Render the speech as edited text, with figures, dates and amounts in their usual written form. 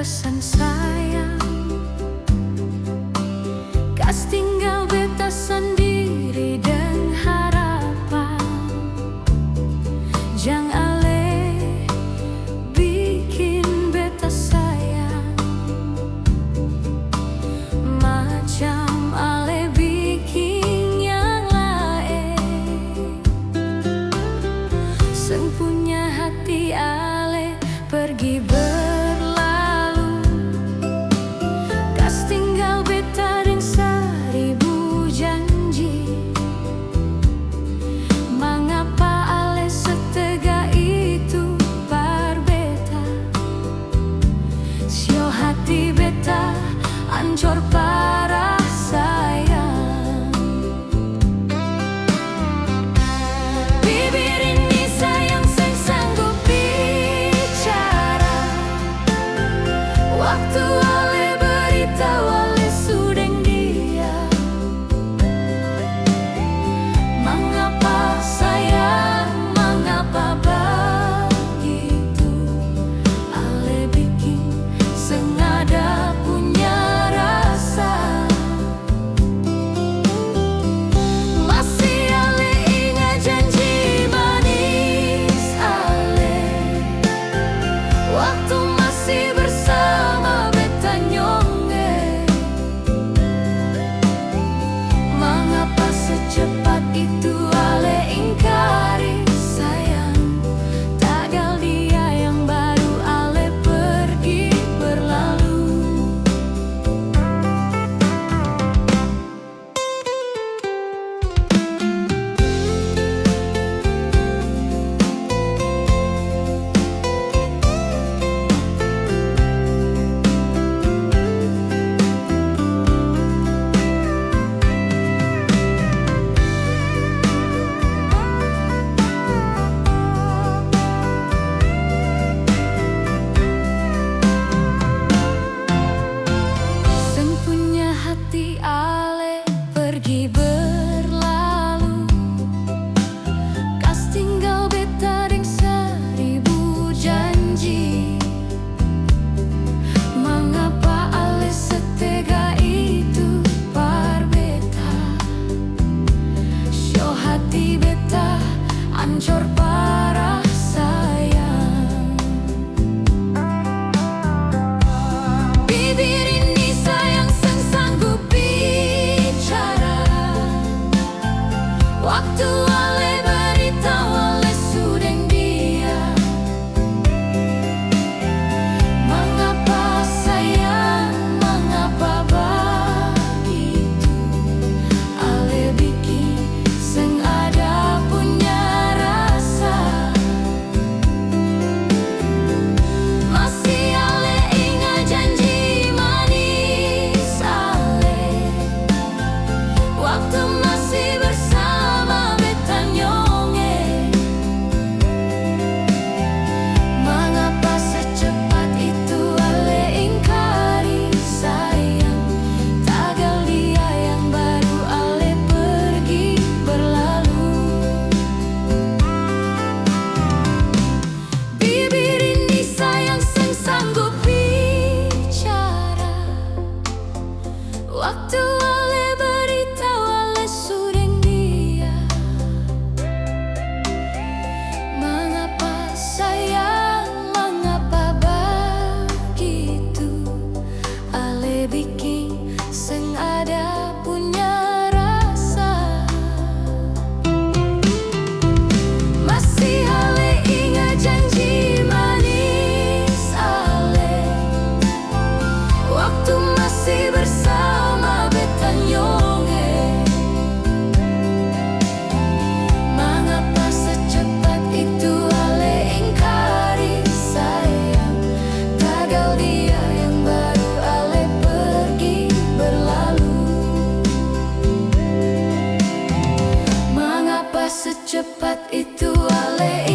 pesan sayang, kas tinggal beta sendiri dan harapan. Jang ale bikin beta sayang, macam ale bikin yang lain. Seng punya hati ale pergi berlalu, kas tinggal beta dengan 1000 janji. Mengapa ale setega itu par beta? Sio hati beta ancor parah sayang. Bibir ini sayang seng sanggup bicara, waktu ale beritahu ale sudeng dia. Mengapa sayang, mengapa begitu? Ale bikin sengaja punya rasa. Masih ale ingat janji manis ale, waktu masih bersama beta nyonge. Mengapa secepat itu ale ingkari sayang? Tagal dia yang baru ale pergi berlalu. Seng punya hati ale pergi berlalu, kas tinggal beta dengan 1000 janji. Mengapa ale setega itu par beta? Sio hati beta ancor parah sayang. Bibir ini sayang seng sanggup bicara, waktu ale beritahu ale sudeng dia. Mengapa sayang, mengapa begitu? Ale bikin sengaja punya rasa. Masih ale ingat janji manis ale, waktu masih bersama beta nyonge. Mengapa secepat itu ale ingkari sayang? Tagal dia yang baru ale pergi berlalu. Bibir ini sayang seng sanggup bicara, waktu ale beritahu ale sudeng dia. Mengapa sayang, mengapa begitu? Ale bikin sengaja punya rasa. Masih ale ingat janji manis ale, waktu masih bersama beta nyonge. Mengapa secepat itu ale ingkari sayang? Tagal dia yang baru ale pergi berlalu. Mengapa secepat itu ale